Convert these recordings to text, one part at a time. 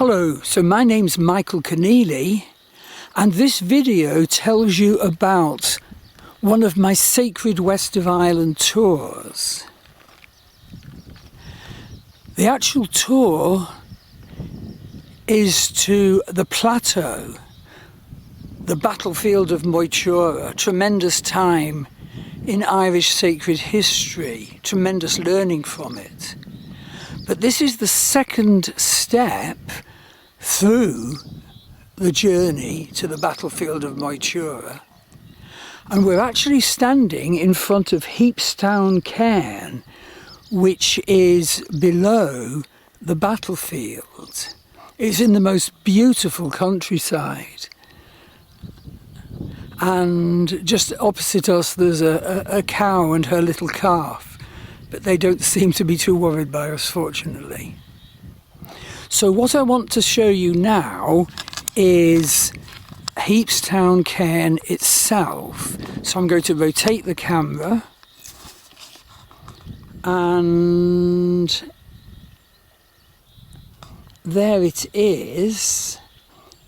Hello, so my name's Michael CONNEELY, and this video tells you about one of my Sacred West of Ireland tours. The actual tour is to the plateau, the Battlefield of Moytura, a tremendous time in Irish sacred history, tremendous learning from it. But this is the second step through the journey to the Battlefield of Moytura. And we're actually standing in front of Heapstown, Cairn, which is below the battlefield. It's in the most beautiful countryside. And just opposite us there's a cow and her little calf, but they don't seem to be too worried by us, fortunately. So what I want to show you now is Heapstown Cairn itself. So I'm going to rotate the camera, and there it is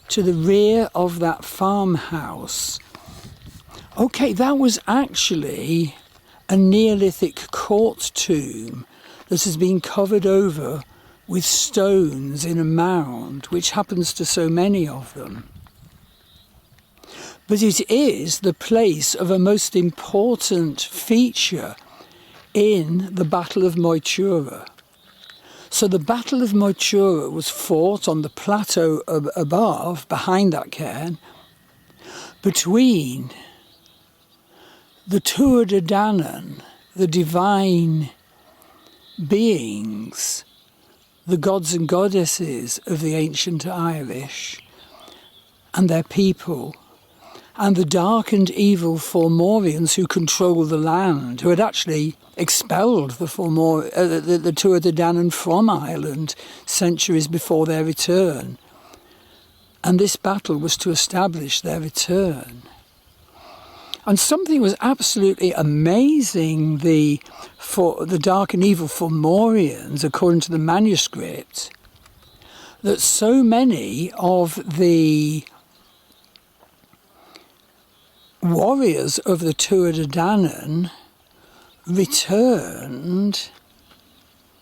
to the rear of that farmhouse. Okay, that was actually a Neolithic court tomb that has been covered over with stones in a mound, which happens to so many of them. But it is the place of a most important feature in the Battle of Moytura. So the Battle of Moytura was fought on the plateau above, behind that cairn, between the Tuatha Danaan, the divine beings, the gods and goddesses of the ancient Irish, and their people, and the dark and evil Fomorians who control the land, who had actually expelled the Tuatha Danaan from Ireland centuries before their return. And this battle was to establish their return. And something was absolutely amazing. The dark and evil Fomorians, according to the manuscript, that so many of the warriors of the Tuatha Danaan returned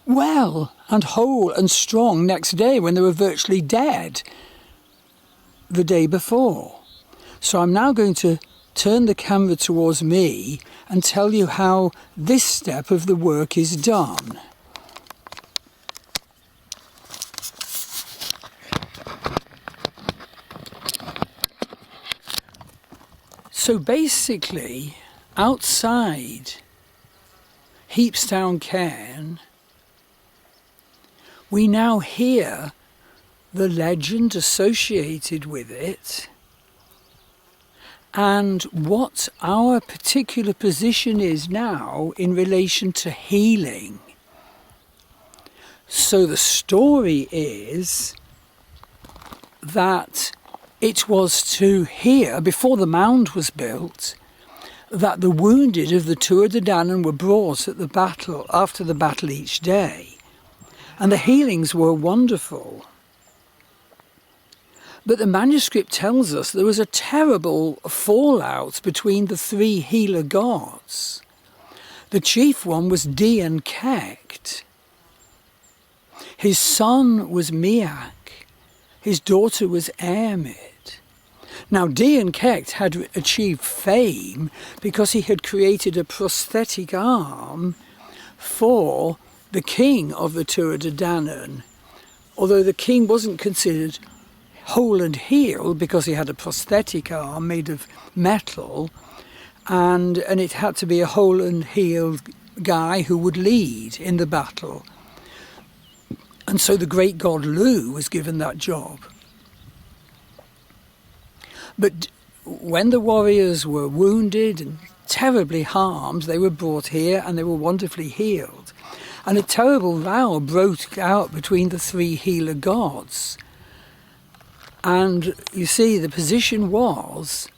well and whole and strong next day, when they were virtually dead the day before. So I'm now going to turn the camera towards me and tell you how this step of the work is done. So basically, outside Heapstown Cairn, we now hear the legend associated with it and what our particular position is now in relation to healing. So the story is that it was to here, before the mound was built, that the wounded of the Tuatha Danaan were brought at the battle, after the battle each day. And the healings were wonderful. But the manuscript tells us there was a terrible fallout between the three healer gods. The chief one was Danaan. His son was Meach. His daughter was Eamid. Now, Danaan had achieved fame because he had created a prosthetic arm for the king of the Tuatha Danaan, although the king wasn't considered whole and healed because he had a prosthetic arm made of metal, and it had to be a whole and healed guy who would lead in the battle. And so the great god Lugh was given that job. But when the warriors were wounded and terribly harmed, they were brought here and they were wonderfully healed. And a terrible row broke out between the three healer gods. And you see, the position was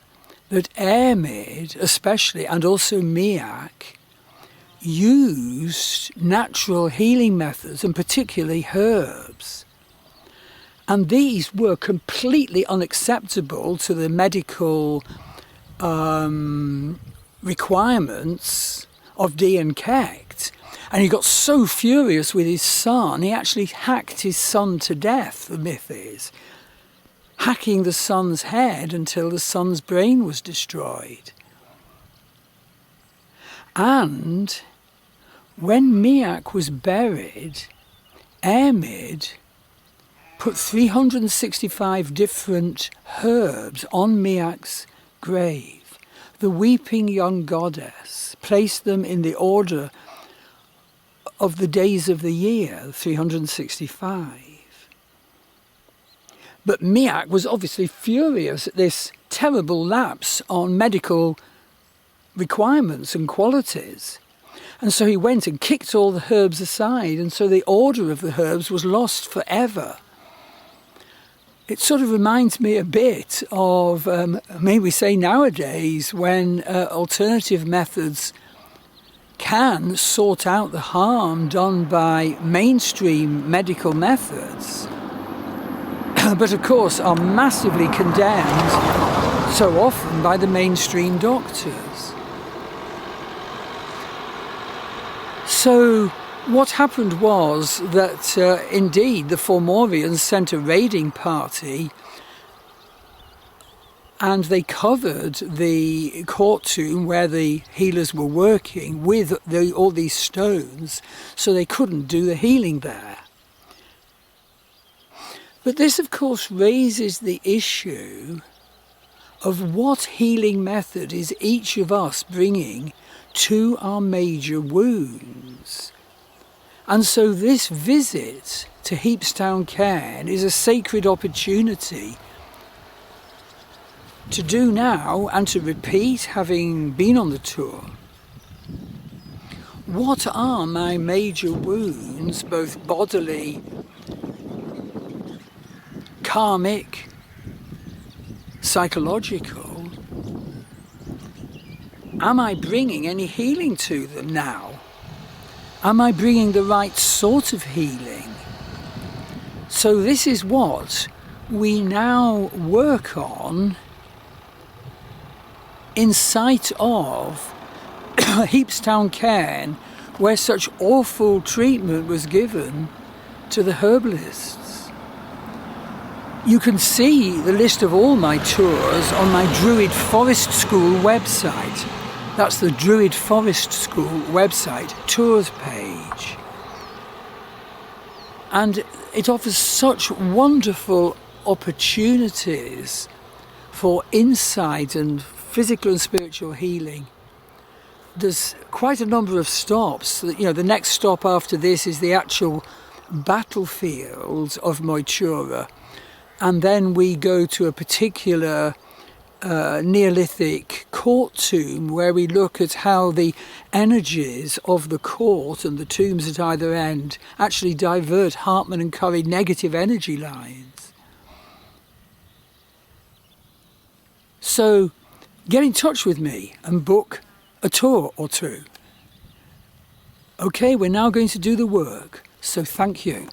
that Eamid, especially, and also Meach, used natural healing methods, and particularly herbs. And these were completely unacceptable to the medical requirements of Dian Cecht. And he got so furious with his son, he actually hacked his son to death, the myth is, hacking the son's head until the son's brain was destroyed. And when Miach was buried, Earmid put 365 different herbs on Miach's grave. The weeping young goddess placed them in the order of the days of the year, 365. But Miach was obviously furious at this terrible lapse on medical requirements and qualities. And so he went and kicked all the herbs aside, and so the order of the herbs was lost forever. It sort of reminds me a bit of, maybe we say nowadays, when alternative methods can sort out the harm done by mainstream medical methods, but of course are massively condemned so often by the mainstream doctors. So what happened was that indeed the Fomorians sent a raiding party, and they covered the court tomb where the healers were working with all these stones, so they couldn't do the healing there. But this of course raises the issue of what healing method is each of us bringing to our major wounds. And so this visit to Heapstown Cairn is a sacred opportunity to do now and to repeat, having been on the tour. What are my major wounds, both bodily, karmic, psychological? Am I bringing any healing to them now? Am I bringing the right sort of healing? So this is what we now work on in sight of Heapstown Cairn, where such awful treatment was given to the herbalists. You can see the list of all my tours on my Druid Forest School website. That's the Druid Forest School website tours page. And it offers such wonderful opportunities for insight and physical and spiritual healing. There's quite a number of stops. The next stop after this is the actual battlefield of Moytura. And then we go to a particular Neolithic court tomb where we look at how the energies of the court and the tombs at either end actually divert Hartman and Curry negative energy lines. So get in touch with me and book a tour or two. Okay, we're now going to do the work, so thank you.